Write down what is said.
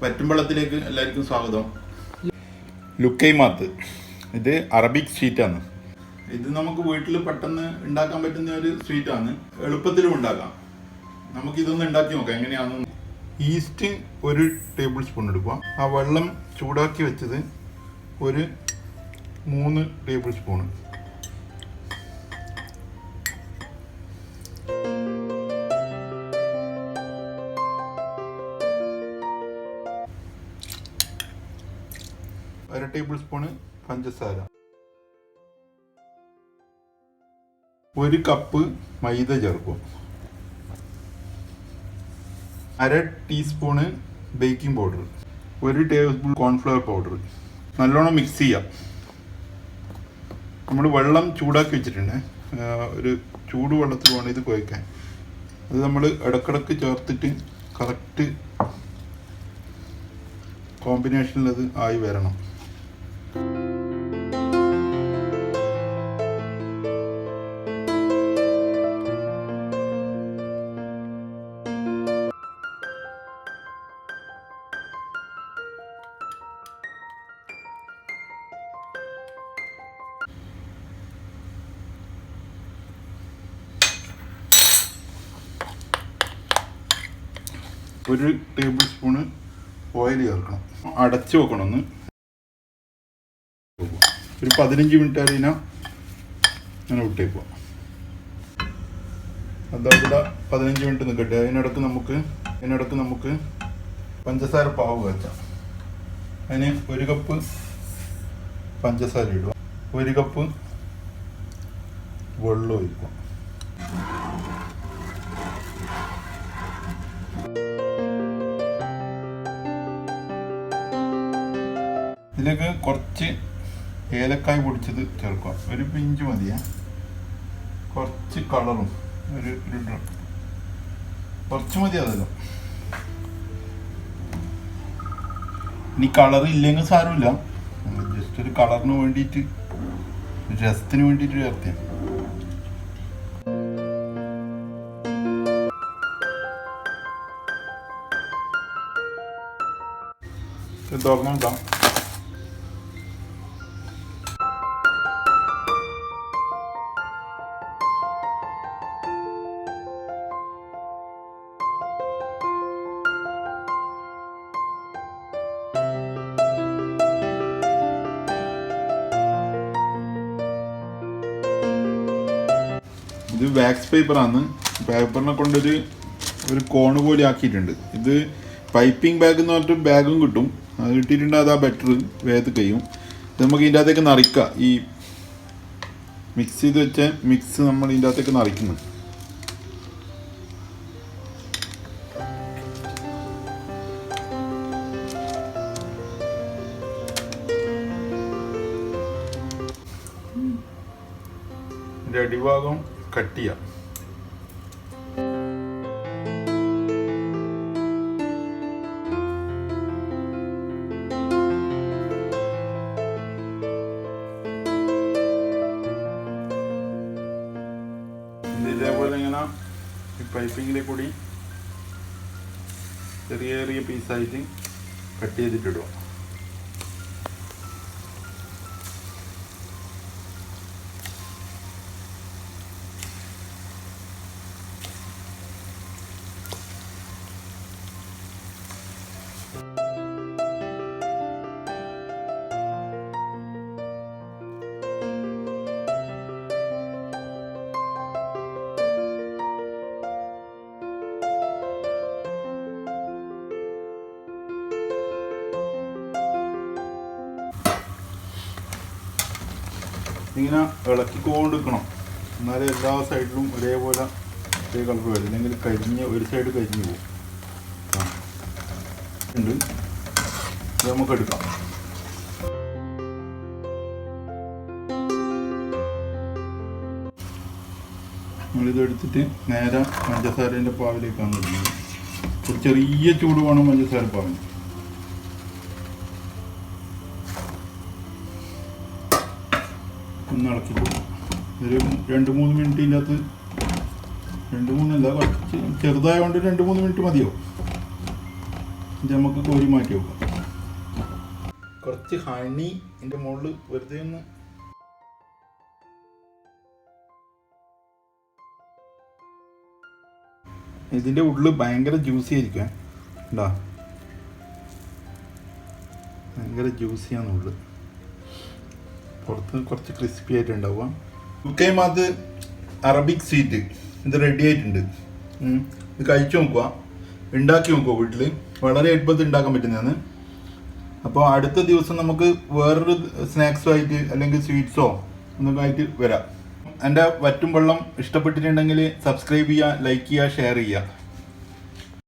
വറ്റുംവെള്ളത്തിലേക്ക് എല്ലാവർക്കും സ്വാഗതം. ലുക്കൈമാത്ത് ഇത് അറബിക് സ്വീറ്റാണ്. ഇത് നമുക്ക് വീട്ടിൽ പെട്ടെന്ന് ഉണ്ടാക്കാൻ പറ്റുന്ന ഒരു സ്വീറ്റാണ്. എളുപ്പത്തിലും ഉണ്ടാക്കാം. നമുക്കിതൊന്ന് ഉണ്ടാക്കി നോക്കാം എങ്ങനെയാണെന്ന്. ഈസ്റ്റ് 1 ടേബിൾ സ്പൂൺ എടുക്കുക. ആ വെള്ളം ചൂടാക്കി വെച്ചത് ഒരു 3 ടേബിൾ സ്പൂൺ. ഒരു ടേബിൾ സ്പൂണ് പഞ്ചസാര, 1 കപ്പ് മൈദ ചേർക്കും, 1/2 teaspoon baking powder, 1 table spoon cornflour powder. നല്ലോണം മിക്സ് ചെയ്യാം. നമ്മൾ വെള്ളം ചൂടാക്കി വെച്ചിട്ടുണ്ട്. ഒരു ചൂട് വെള്ളത്തിൽ വേണം ഇത് കുഴക്കാൻ. അത് നമ്മൾ ഇടക്കിടക്ക് ചേർത്തിട്ട് കറക്റ്റ് കോമ്പിനേഷനിൽ അത് ആയി വരണം. ഒരു ടേബിൾ സ്പൂണ് ഓയിൽ ചേർക്കണം. അടച്ചു വെക്കണം. ഒരു 15 മിനിറ്റ് അതിനാ അങ്ങനെ വിട്ടേക്കുക. അതവിടെ 15 മിനിറ്റ് നിൽക്കട്ടെ. അതിനിടക്ക് നമുക്ക് പഞ്ചസാര പാവ് വെച്ചാൽ അതിന് 1 കപ്പ് പഞ്ചസാര ഇടുക, 1 കപ്പ് വെള്ളം ഒഴിക്കുക. ഇതിലേക്ക് കുറച്ച് ഏലക്കായ പൊടിച്ചത് ചേർക്കുക. ഒരു പിഞ്ച് മതിയാ. കുറച്ച് കളറും ഒരു കുറച്ച് മതി. അതല്ലോ ഇനി കളർ ഇല്ലെങ്കിൽ സാരമില്ല. ജസ്റ്റ് ഒരു കളറിന് വേണ്ടിയിട്ട്, രസത്തിന് വേണ്ടിയിട്ട് ചേർത്തിയാൽ. തുറന്നു നോക്കാം. ഇത് വാക്സ് പേപ്പറാണ്. പേപ്പറിനെ കൊണ്ടൊരു കോണ് പോലെ ആക്കിയിട്ടുണ്ട്. ഇത് പൈപ്പിംഗ് ബാഗ് എന്ന് പറഞ്ഞിട്ട് ബാഗും കിട്ടും. അത് കിട്ടിയിട്ടുണ്ട്. അതാ ബെറ്റർ, വേഗത്ത് കഴിയും. ഇത് നമുക്ക് ഇതിൻ്റെ അകത്തേക്ക് നിറയ്ക്കാം. ഈ മിക്സ് ചെയ്ത് വെച്ച മിക്സ് നമ്മൾ ഇതിൻ്റെ അകത്തേക്ക് നിറയ്ക്കുന്നു. ഇതിൻ്റെ അടിഭാഗം കട്ട് ചെയ്യാം. ഇതേപോലെ ഇങ്ങനെ ഈ പൈപ്പിങ്ങിലെ കൂടി ചെറിയ ചെറിയ പീസായിട്ട് കട്ട് ചെയ്തിട്ടിടുക. ഇങ്ങനെ ഇളക്കിക്കൊണ്ടിരിക്കണം. എന്നാലും എല്ലാ സൈഡിലും ഒരേപോലെ ഒരേ കളർ വരും. അല്ലെങ്കിൽ ഒരു സൈഡ് കരിഞ്ഞു പോകും. ഇത് നമുക്ക് എടുക്കാം. നമ്മളിതെടുത്തിട്ട് നേരെ പഞ്ചസാരേൻ്റെ പാവിലേക്കാണ് ഇടുന്നത്. ഒരു ചെറിയ ചൂട് വേണം പഞ്ചസാര പാവിന്. ഒന്ന് ഇളക്കി കൊടുക്കും. ഒരു 2-3 മിനിറ്റിൻ്റെ അകത്ത്, 2-3 അല്ല, കുറച്ച് ചെറുതായതുകൊണ്ട് 2-3 മിനിറ്റ് മതിയാവും. ഇത് നമുക്ക് കോരി മാറ്റി വെക്കാം. കുറച്ച് ഹണി ഇതിൻ്റെ മുകളിൽ വെറുതെ ഒന്ന് ഇതിൻ്റെ ഉള്ളിൽ ഭയങ്കര ജ്യൂസി ആയിരിക്കും ഉണ്ടോ, ഭയങ്കര ജ്യൂസിയാണ് ഉള്ളിൽ, പുറത്ത് കുറച്ച് ക്രിസ്പി ആയിട്ടുണ്ടാവുക. ലുക്കൈമാത്ത് അറബിക് സ്വീറ്റ് ഇത് റെഡി ആയിട്ടുണ്ട്. ഇത് കഴിച്ചു നോക്കുക, ഉണ്ടാക്കി നോക്കുക വീട്ടിൽ, വളരെ എളുപ്പത്തിൽ ഉണ്ടാക്കാൻ പറ്റുന്നതാണ്. അപ്പോൾ അടുത്ത ദിവസം നമുക്ക് വേറൊരു സ്നാക്സോ ആയിട്ട് അല്ലെങ്കിൽ സ്വീറ്റ്സോ ഒന്നൊക്കെ ആയിട്ട് വരാം. എൻ്റെ വറ്റും വെള്ളം ഇഷ്ടപ്പെട്ടിട്ടുണ്ടെങ്കിൽ സബ്സ്ക്രൈബ് ചെയ്യുക, ലൈക്ക് ചെയ്യുക, ഷെയർ ചെയ്യുക.